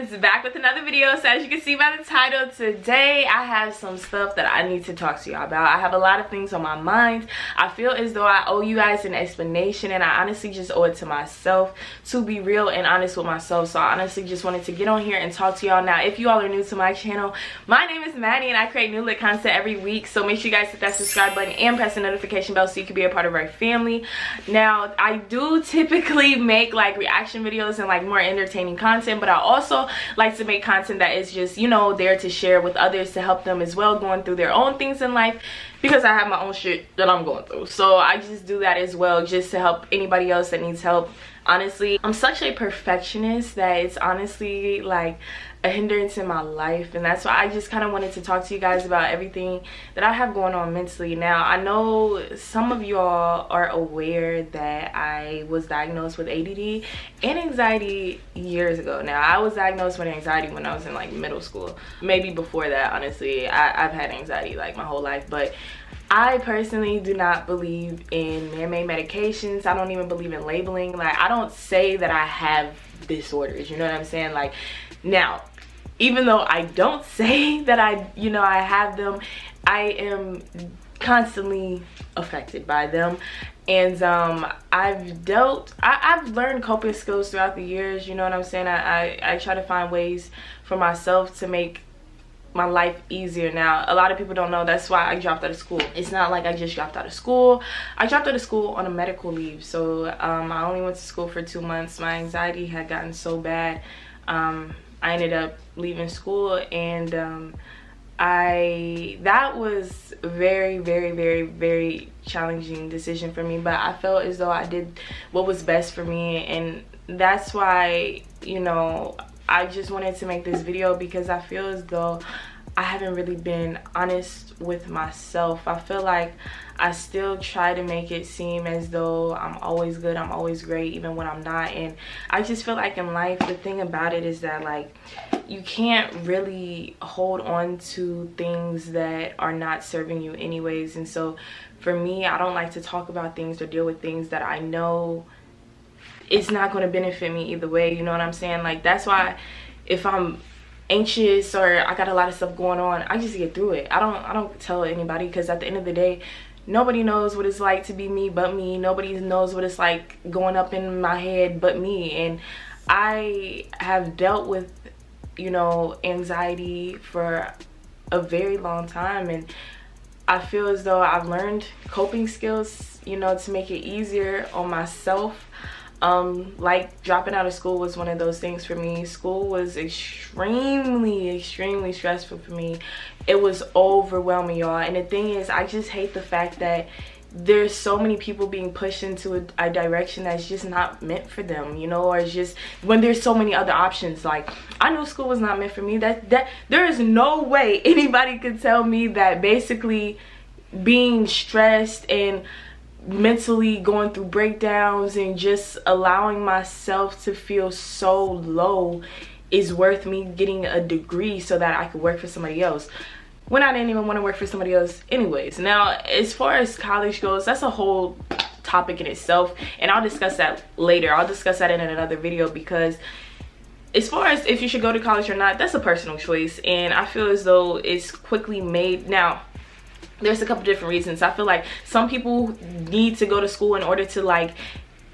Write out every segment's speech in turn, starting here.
friends, back with another video. So as you can see by the title, today I have some stuff that I need to talk to y'all about. I have a lot of things on my mind. I feel as though I owe you guys an explanation, and I honestly just owe it to myself to be real and honest with myself. So I honestly just wanted to get on here and talk to y'all. Now, if you all are new to my channel, my name is Maddie and I create new lit content every week. So make sure you guys hit that subscribe button and press the notification bell so you can be a part of our family. Now, I do typically make like reaction videos and like more entertaining content, but I also like to make content that is just, you know, there to share with others to help them as well going through their own things in life, because I have my own shit that I'm going through. So I just do that as well, just to help anybody else that needs help. Honestly, I'm such a perfectionist that it's honestly like a hindrance in my life, and that's why I just kind of wanted to talk to you guys about everything that I have going on mentally. Now, I know some of y'all are aware that I was diagnosed with ADD and anxiety years ago. Now, I was diagnosed with anxiety when I was in like middle school, maybe before that. Honestly, I've had anxiety like my whole life, but I personally do not believe in man-made medications. I don't even believe in labeling. Like, I don't say that I have disorders, you know what I'm saying? Like, now, even though I don't say that I have them, I am constantly affected by them. And I've learned coping skills throughout the years, you know what I'm saying? I try to find ways for myself to make my life easier. Now, a lot of people don't know that's why I dropped out of school. It's not like I just dropped out of school. I dropped out of school on a medical leave. So I only went to school for 2 months. My anxiety had gotten so bad, I ended up leaving school, and that was very, very, very, very challenging decision for me, but I felt as though I did what was best for me. And that's why, you know, I just wanted to make this video, because I feel as though I haven't really been honest with myself. I feel like I still try to make it seem as though I'm always good, I'm always great, even when I'm not. And I just feel like in life, the thing about it is that like you can't really hold on to things that are not serving you anyways. And so for me, I don't like to talk about things or deal with things that I know it's not going to benefit me either way, you know what I'm saying? Like, that's why if I'm anxious or I got a lot of stuff going on, I just get through it. I don't tell anybody, because at the end of the day, nobody knows what it's like to be me but me. Nobody knows what it's like going up in my head but me. And I have dealt with, you know, anxiety for a very long time, and I feel as though I've learned coping skills, you know, to make it easier on myself. Like dropping out of school was one of those things for me. School was extremely stressful for me. It was overwhelming, y'all. And the thing is, I just hate the fact that there's so many people being pushed into a direction that's just not meant for them, you know, or it's just when there's so many other options. Like, I knew school was not meant for me. That there is no way anybody could tell me that basically being stressed and mentally going through breakdowns and just allowing myself to feel so low is worth me getting a degree so that I could work for somebody else, when I didn't even want to work for somebody else anyways. Now, as far as college goes, that's a whole topic in itself, and I'll discuss that later. I'll discuss that in another video, because as far as if you should go to college or not, that's a personal choice, and I feel as though it's quickly made. Now, there's a couple different reasons. I feel like some people need to go to school in order to like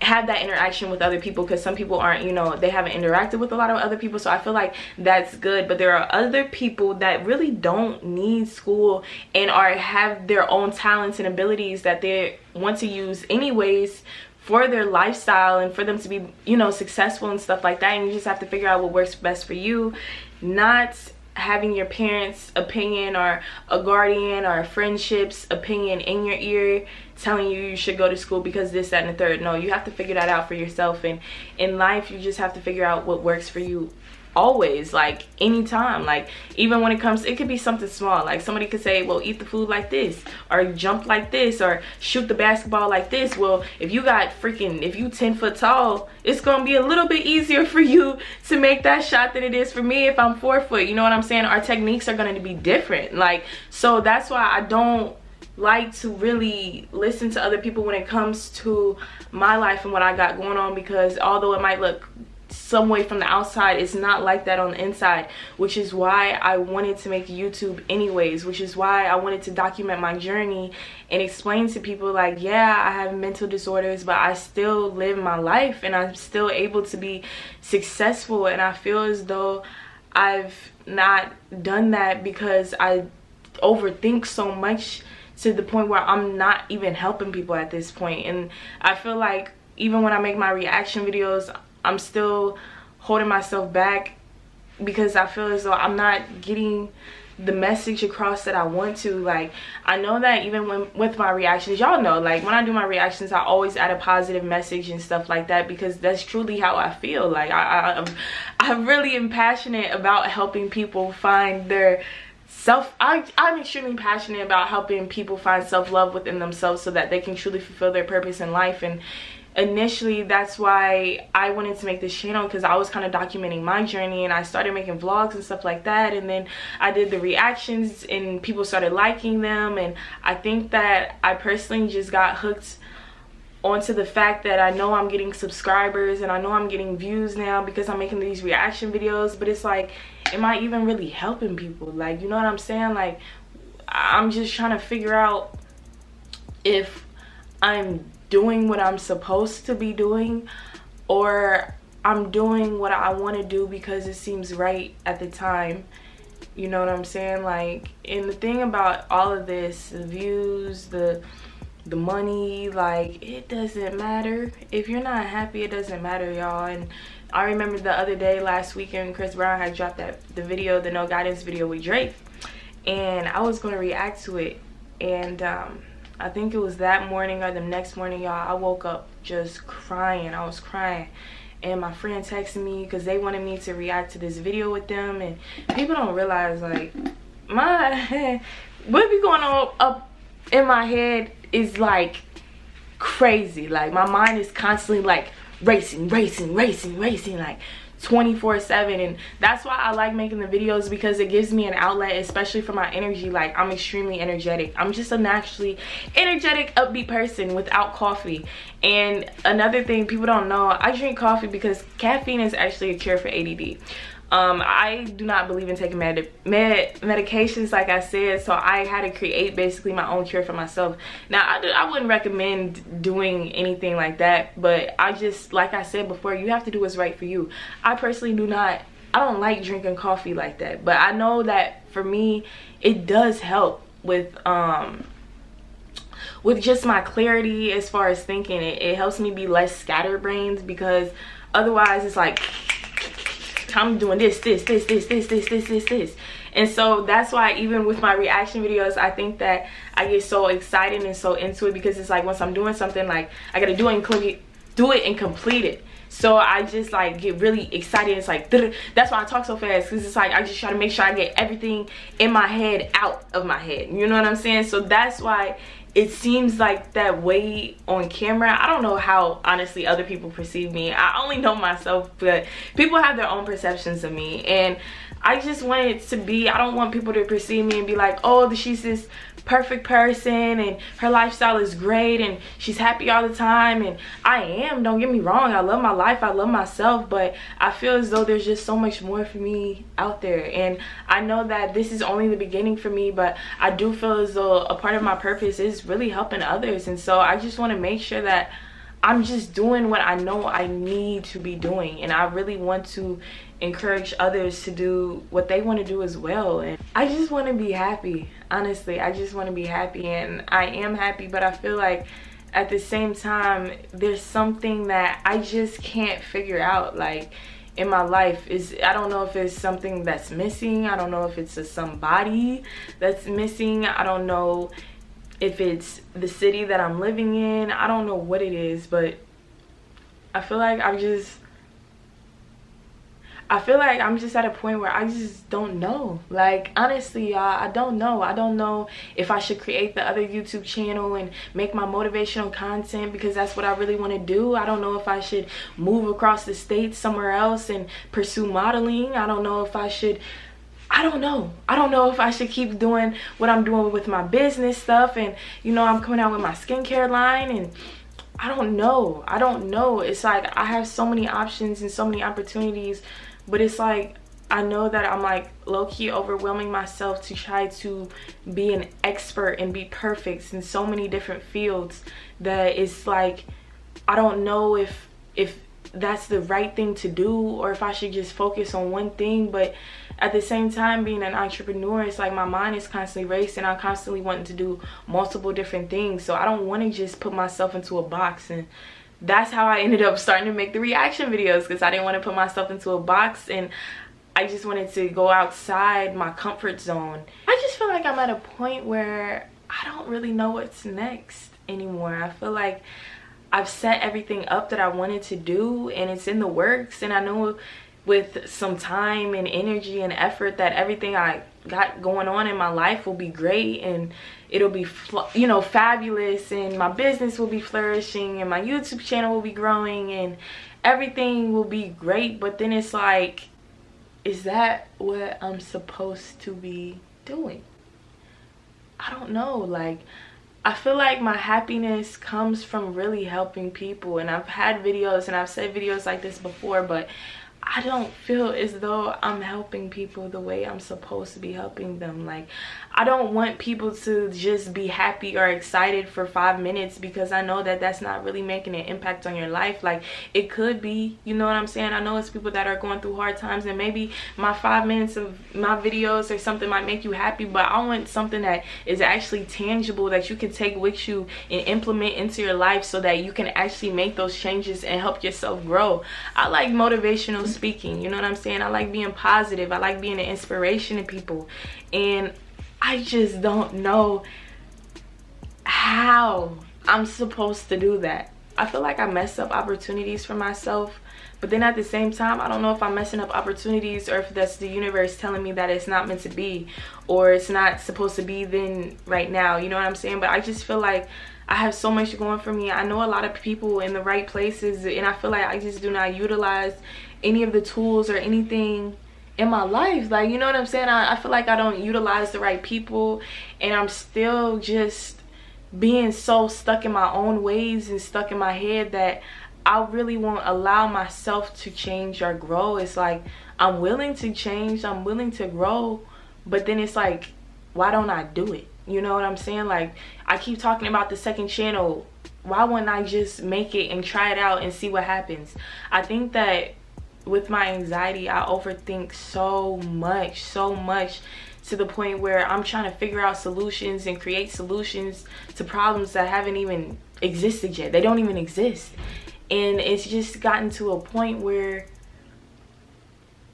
have that interaction with other people, because some people aren't, you know, they haven't interacted with a lot of other people. So I feel like that's good. But there are other people that really don't need school and have their own talents and abilities that they want to use anyways for their lifestyle and for them to be, you know, successful and stuff like that. And you just have to figure out what works best for you, not having your parents' opinion or a guardian or a friendship's opinion in your ear telling you should go to school because this, that, and the third. No, you have to figure that out for yourself. And in life, you just have to figure out what works for you always, like anytime. Like, even when it comes, it could be something small. Like, somebody could say, well, eat the food like this, or jump like this, or shoot the basketball like this. Well, if you 10 foot tall, it's gonna be a little bit easier for you to make that shot than it is for me if I'm 4 foot. You know what I'm saying? Our techniques are gonna be different. Like, so that's why I don't like to really listen to other people when it comes to my life and what I got going on, because although it might look some way from the outside, it's not like that on the inside, which is why I wanted to make YouTube anyways, which is why I wanted to document my journey and explain to people like, yeah, I have mental disorders, but I still live my life and I'm still able to be successful. And I feel as though I've not done that because I overthink so much to the point where I'm not even helping people at this point. And I feel like even when I make my reaction videos, I'm still holding myself back because I feel as though I'm not getting the message across that I want to. Like, I know that even with my reactions, y'all know, like when I do my reactions, I always add a positive message and stuff like that, because that's truly how I feel. Like I really am passionate about helping people find their I'm extremely passionate about helping people find self-love within themselves so that they can truly fulfill their purpose in life. And initially that's why I wanted to make this channel, because I was kind of documenting my journey, and I started making vlogs and stuff like that, and then I did the reactions and people started liking them. And I think that I personally just got hooked onto the fact that I know I'm getting subscribers and I know I'm getting views now because I'm making these reaction videos, but it's like, am I even really helping people? Like, you know what I'm saying? Like, I'm just trying to figure out if I'm doing what I'm supposed to be doing, or I'm doing what I want to do because it seems right at the time. You know what I'm saying? Like, and the thing about all of this, the views, the money, like, it doesn't matter. If you're not happy, it doesn't matter, y'all. And I remember the other day, last weekend, Chris Brown had dropped the video, the No Guidance video with Drake, and I was going to react to it. And I think it was that morning or the next morning, y'all, I woke up just crying. I was crying, and my friend texted me because they wanted me to react to this video with them. And people don't realize, like, what be going on up in my head is like crazy. Like, my mind is constantly like racing like 24/7. And that's why I like making the videos, because it gives me an outlet, especially for my energy. Like, I'm extremely energetic. I'm just a naturally energetic, upbeat person without coffee. And another thing people don't know, I drink coffee because caffeine is actually a cure for ADD. I do not believe in taking medications, like I said, so I had to create basically my own cure for myself. Now, I wouldn't recommend doing anything like that, but I just, like I said before, you have to do what's right for you. I personally I don't like drinking coffee like that, but I know that for me, it does help with just my clarity as far as thinking. It helps me be less scatterbrained, because otherwise it's like, I'm doing this. And so that's why even with my reaction videos, I think that I get so excited and so into it, because it's like, once I'm doing something, like, I gotta do it and complete it. So I just like get really excited. It's like, that's why I talk so fast, because it's like I just try to make sure I get everything in my head out of my head. You know what I'm saying? So that's why it seems like that way on camera. I don't know how, honestly, other people perceive me. I only know myself, but people have their own perceptions of me. And I just want it to be, I don't want people to perceive me and be like, oh, she's this perfect person and her lifestyle is great and she's happy all the time. And I am, don't get me wrong, I love my life, I love myself, but I feel as though there's just so much more for me out there. And I know that this is only the beginning for me, but I do feel as though a part of my purpose is really helping others. And so I just want to make sure that I'm just doing what I know I need to be doing, and I really want to encourage others to do what they want to do as well. And I just want to be happy. Honestly, I just want to be happy, and I am happy, but I feel like at the same time there's something that I just can't figure out, like, in my life. I don't know if it's something that's missing. I don't know if it's somebody that's missing. I don't know if it's the city that I'm living in. I don't know what it is, but I feel like I'm just at a point where I just don't know. Like, honestly, y'all, I don't know. I don't know if I should create the other YouTube channel and make my motivational content, because that's what I really want to do. I don't know if I should move across the state somewhere else and pursue modeling. I don't know if I should, I don't know if I should keep doing what I'm doing with my business stuff. And, you know, I'm coming out with my skincare line, and I don't know. It's like I have so many options and so many opportunities, but it's like I know that I'm like low-key overwhelming myself to try to be an expert and be perfect in so many different fields, that it's like I don't know if that's the right thing to do, or if I should just focus on one thing. But at the same time, being an entrepreneur, it's like my mind is constantly racing. I'm constantly wanting to do multiple different things, so I don't want to just put myself into a box. And that's how I ended up starting to make the reaction videos, because I didn't want to put myself into a box, and I just wanted to go outside my comfort zone. I just feel like I'm at a point where I don't really know what's next anymore. I feel like I've set everything up that I wanted to do, and it's in the works, and I know with some time and energy and effort that everything I got going on in my life will be great, and it'll be, you know, fabulous, and my business will be flourishing, and my YouTube channel will be growing, and everything will be great. But then it's like, is that what I'm supposed to be doing? I don't know. Like, I feel like my happiness comes from really helping people, and I've had videos and I've said videos like this before, but I don't feel as though I'm helping people the way I'm supposed to be helping them. Like, I don't want people to just be happy or excited for 5 minutes, because I know that that's not really making an impact on your life. Like, it could be, you know what I'm saying? I know it's people that are going through hard times, and maybe my 5 minutes of my videos or something might make you happy, but I want something that is actually tangible, that you can take with you and implement into your life, so that you can actually make those changes and help yourself grow. I like motivational speaking, you know what I'm saying? I like being positive. I like being an inspiration to people, and I just don't know how I'm supposed to do that. I feel like I mess up opportunities for myself, but then at the same time, I don't know if I'm messing up opportunities, or if that's the universe telling me that it's not meant to be, or it's not supposed to be then right now, you know what I'm saying? But I just feel like I have so much going for me. I know a lot of people in the right places, and I feel like I just do not utilize any of the tools or anything in my life. Like, you know what I'm saying? I feel like I don't utilize the right people, and I'm still just being so stuck in my own ways and stuck in my head that I really won't allow myself to change or grow. It's like I'm willing to change, I'm willing to grow, but then it's like, why don't I do it? You know what I'm saying? Like, I keep talking about the second channel. Why wouldn't I just make it and try it out and see what happens? I think that with my anxiety, I overthink so much to the point where I'm trying to figure out solutions and create solutions to problems that haven't even existed yet. They don't even exist. And it's just gotten to a point where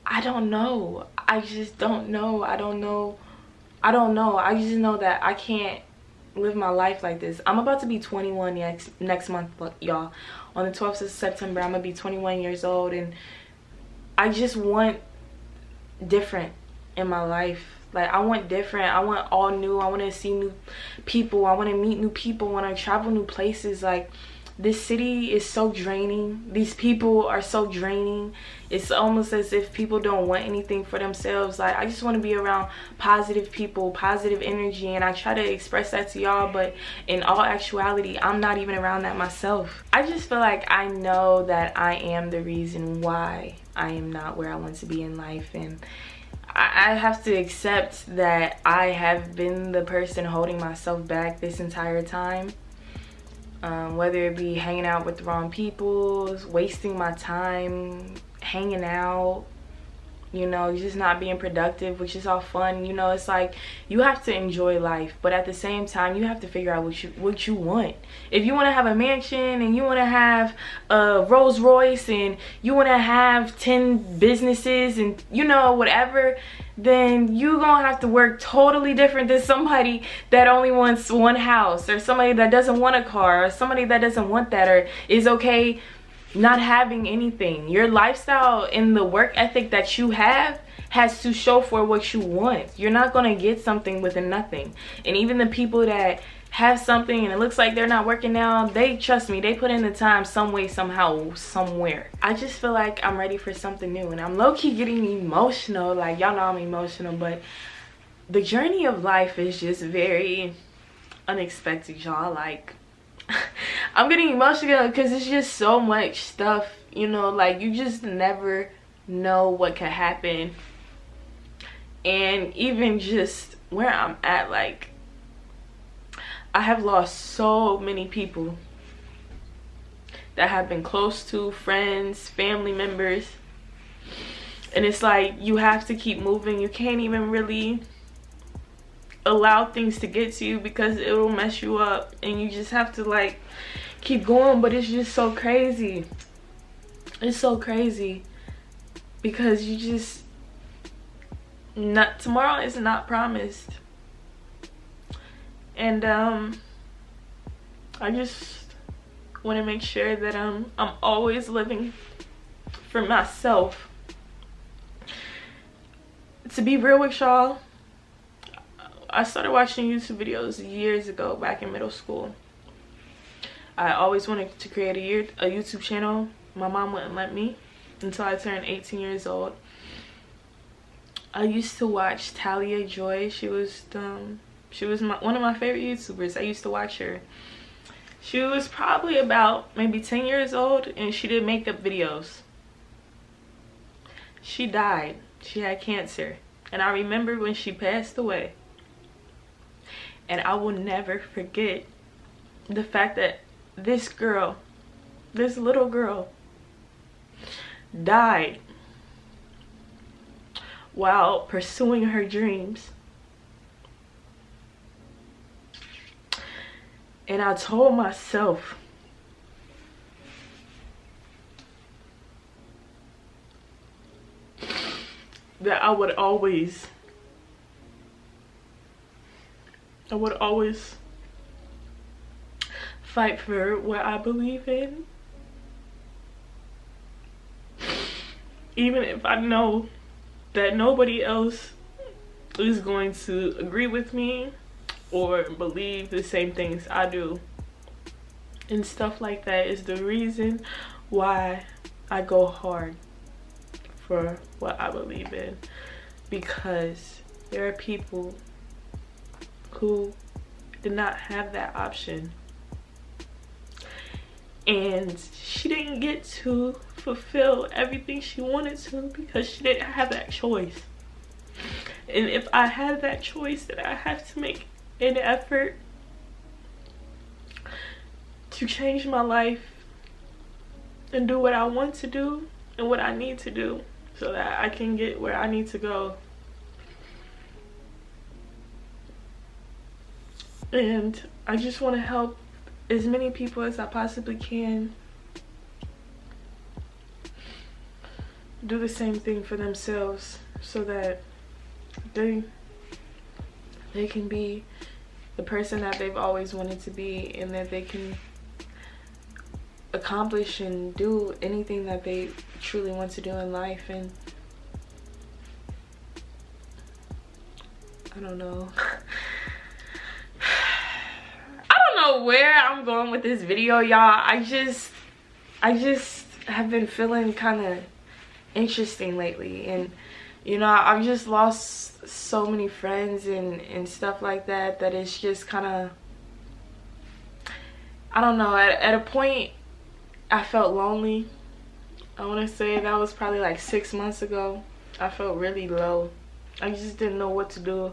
I don't know. I just don't know. I don't know. I just know that I can't live my life like this. I'm about to be 21 next month, y'all. On the 12th of September, I'm gonna be 21 years old, and I just want different in my life. Like, I want different. I want all new. I want to see new people. I want to meet new people. I want to travel new places. Like, this city is so draining. These people are so draining. It's almost as if people don't want anything for themselves. Like, I just want to be around positive people, positive energy, and I try to express that to y'all, but in all actuality, I'm not even around that myself. I just feel like I know that I am the reason why I am not where I want to be in life, and I have to accept that I have been the person holding myself back this entire time. Whether it be hanging out with the wrong people, wasting my time hanging out, you know, just not being productive, which is all fun. You know, it's like you have to enjoy life, but at the same time, you have to figure out what you want. If you want to have a mansion, and you want to have a Rolls Royce, and you want to have 10 businesses, and you know, whatever, then you gonna have to work totally different than somebody that only wants one house, or somebody that doesn't want a car, or somebody that doesn't want that, or is okay not having anything. Your lifestyle and the work ethic that you have has to show for what you want. You're not gonna get something with nothing. And even the people that have something and it looks like they're not working now, they, trust me, they put in the time some way, somehow, somewhere. I just feel like I'm ready for something new, and I'm low-key getting emotional. Like, y'all know I'm emotional, but the journey of life is just very unexpected, y'all. Like, I'm getting emotional because it's just so much stuff, you know, like you just never know what could happen. And even just where I'm at, like I have lost so many people that have been close to, friends, family members. And it's like you have to keep moving. You can't even really allow things to get to you because it will mess you up, and you just have to like keep going. But it's just so crazy. It's so crazy because you just not, tomorrow is not promised. And I just want to make sure that I'm always living for myself. To be real with y'all, I started watching YouTube videos years ago, back in middle school. I always wanted to create a YouTube channel. My mom wouldn't let me until I turned 18 years old. I used to watch Talia Joy. She was one of my favorite YouTubers. I used to watch her. She was probably about maybe 10 years old, and she did makeup videos. She died. She had cancer. And I remember when she passed away. And I will never forget the fact that this girl, this little girl, died while pursuing her dreams. And I told myself that I would always fight for what I believe in, even if I know that nobody else is going to agree with me or believe the same things I do. And stuff like that is the reason why I go hard for what I believe in, because there are people who did not have that option, and she didn't get to fulfill everything she wanted to because she didn't have that choice. And if I had that choice, then I have to make an effort to change my life and do what I want to do and what I need to do so that I can get where I need to go. And I just want to help as many people as I possibly can do the same thing for themselves so that they can be the person that they've always wanted to be, and that they can accomplish and do anything that they truly want to do in life. And I don't know. I don't know where I'm going with this video, y'all. I just have been feeling kind of interesting lately, and you know, I've just lost so many friends and stuff like that, that it's just kind of, I don't know, at a point I felt lonely. I want to say that was probably like 6 months ago. I felt really low. I just didn't know what to do.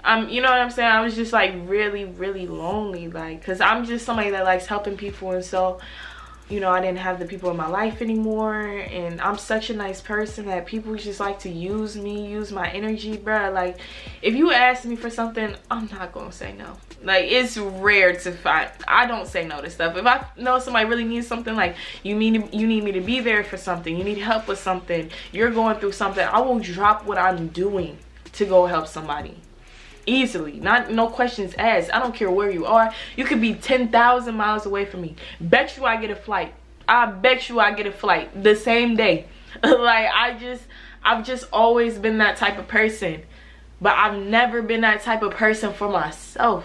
You know what I'm saying? I was just like really lonely, like, because I'm just somebody that likes helping people, and so, you know, I didn't have the people in my life anymore, and I'm such a nice person that people just like to use me, use my energy, bruh. Like, if you ask me for something, I'm not gonna say no. Like, it's rare to find, I don't say no to stuff. If I know somebody really needs something, like you need me to be there for something, you need help with something, you're going through something, I will drop what I'm doing to go help somebody. Easily, no questions asked. I don't care where you are. You could be 10,000 miles away from me. Bet you I get a flight. I bet you I get a flight the same day. Like, I've just always been that type of person, but I've never been that type of person for myself.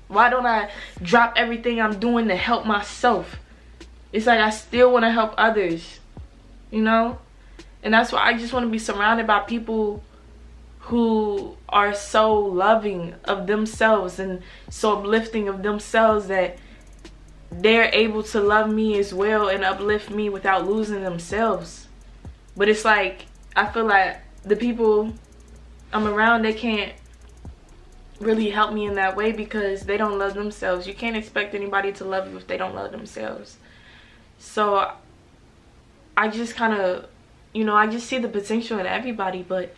Why don't I drop everything I'm doing to help myself? It's like I still want to help others, you know? And that's why I just want to be surrounded by people who are so loving of themselves and so uplifting of themselves that they're able to love me as well and uplift me without losing themselves. But it's like, I feel like the people I'm around, they can't really help me in that way because they don't love themselves. You can't expect anybody to love you if they don't love themselves. So I just kind of, you know, I just see the potential in everybody, but,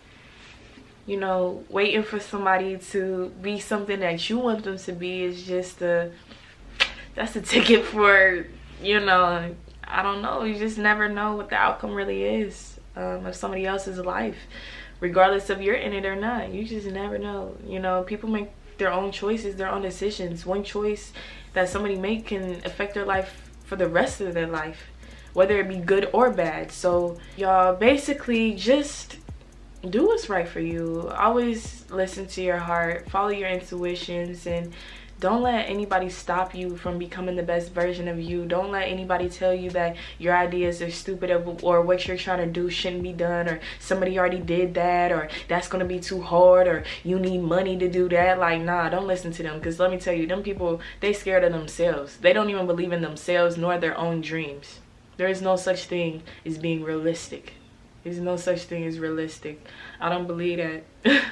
you know, waiting for somebody to be something that you want them to be is just that's a ticket for, you know, I don't know. You just never know what the outcome really is of somebody else's life, regardless if you're in it or not. You just never know. You know, people make their own choices, their own decisions. One choice that somebody make can affect their life for the rest of their life, whether it be good or bad. So y'all, basically just do what's right for you. Always listen to your heart, follow your intuitions, and don't let anybody stop you from becoming the best version of you. Don't let anybody tell you that your ideas are stupid or what you're trying to do shouldn't be done, or somebody already did that, or that's gonna be too hard, or you need money to do that. Like, nah, don't listen to them, because let me tell you, them people, they scared of themselves. They don't even believe in themselves nor their own dreams. There is no such thing as being realistic. There's no such thing as realistic. I don't believe that.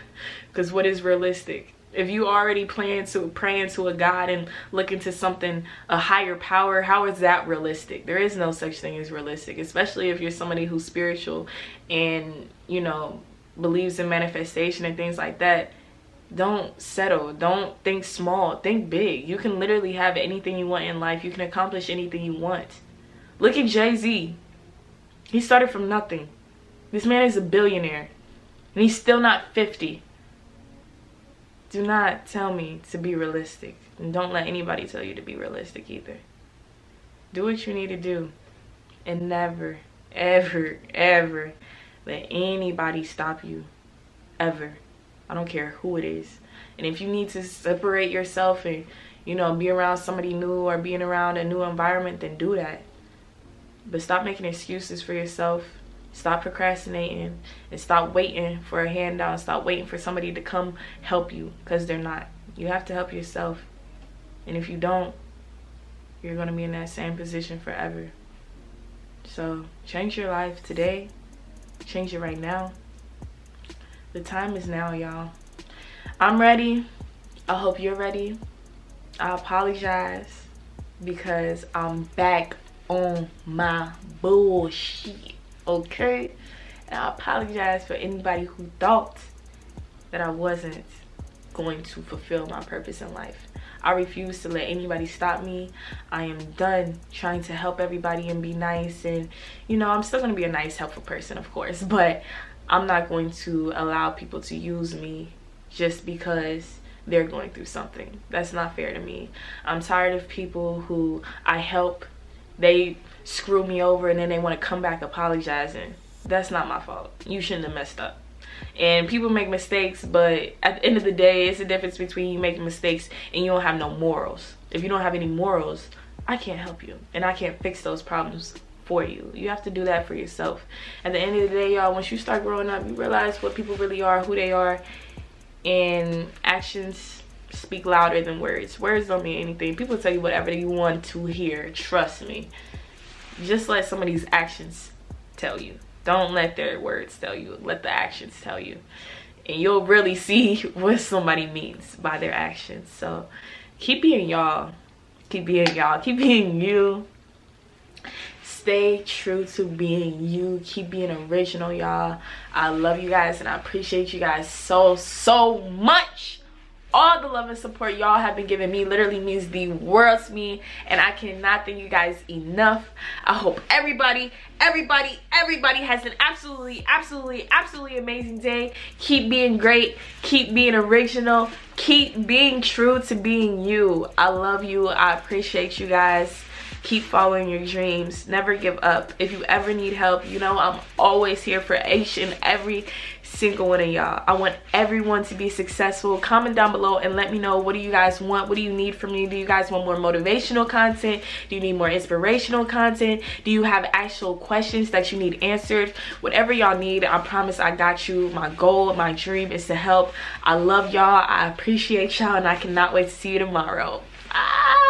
Because what is realistic? If you already praying to a God and looking to something, a higher power, how is that realistic? There is no such thing as realistic, especially if you're somebody who's spiritual and, you know, believes in manifestation and things like that. Don't settle. Don't think small. Think big. You can literally have anything you want in life. You can accomplish anything you want. Look at Jay-Z. He started from nothing. This man is a billionaire, and he's still not 50. Do not tell me to be realistic, and don't let anybody tell you to be realistic either. Do what you need to do, and never, ever, ever let anybody stop you, ever. I don't care who it is. And if you need to separate yourself and, you know, be around somebody new or being around a new environment, then do that. But stop making excuses for yourself. Stop procrastinating and stop waiting for a handout. Stop waiting for somebody to come help you, because they're not. You have to help yourself. And if you don't, you're going to be in that same position forever. So change your life today. Change it right now. The time is now, y'all. I'm ready. I hope you're ready. I apologize because I'm back on my bullshit. Okay, and I apologize for anybody who thought that I wasn't going to fulfill my purpose in life. I refuse to let anybody stop me. I am done trying to help everybody and be nice, and you know, I'm still going to be a nice, helpful person, of course, but I'm not going to allow people to use me just because they're going through something. That's not fair to me. I'm tired of people who I help, they screw me over, and then they want to come back apologizing. That's not my fault. You shouldn't have messed up. And people make mistakes, but at the end of the day, it's the difference between you making mistakes and you don't have no morals. If you don't have any morals, I can't help you, and I can't fix those problems for you. You have to do that for yourself. At the end of the day, y'all, once you start growing up, you realize what people really are, who they are, and actions speak louder than words. Words don't mean anything. People tell you whatever you want to hear. Trust me. Just let somebody's actions tell you. Don't let their words tell you. Let the actions tell you. And you'll really see what somebody means by their actions. So keep being y'all. Keep being y'all. Keep being you. Stay true to being you. Keep being original, y'all. I love you guys, and I appreciate you guys so much. All the love and support y'all have been giving me literally means the world to me, and I cannot thank you guys enough. I hope everybody has an absolutely amazing day. Keep being great, keep being original, keep being true to being you. I love you. I appreciate you guys. Keep following your dreams. Never give up. If you ever need help, you know I'm always here for each and every single one of y'all. I want everyone to be successful. Comment down below and let me know, what do you guys want? What do you need from me? Do you guys want more motivational content? Do you need more inspirational content? Do you have actual questions that you need answered? Whatever y'all need, I promise I got you. My goal, my dream is to help. I love y'all. I appreciate y'all, and I cannot wait to see you tomorrow. Bye.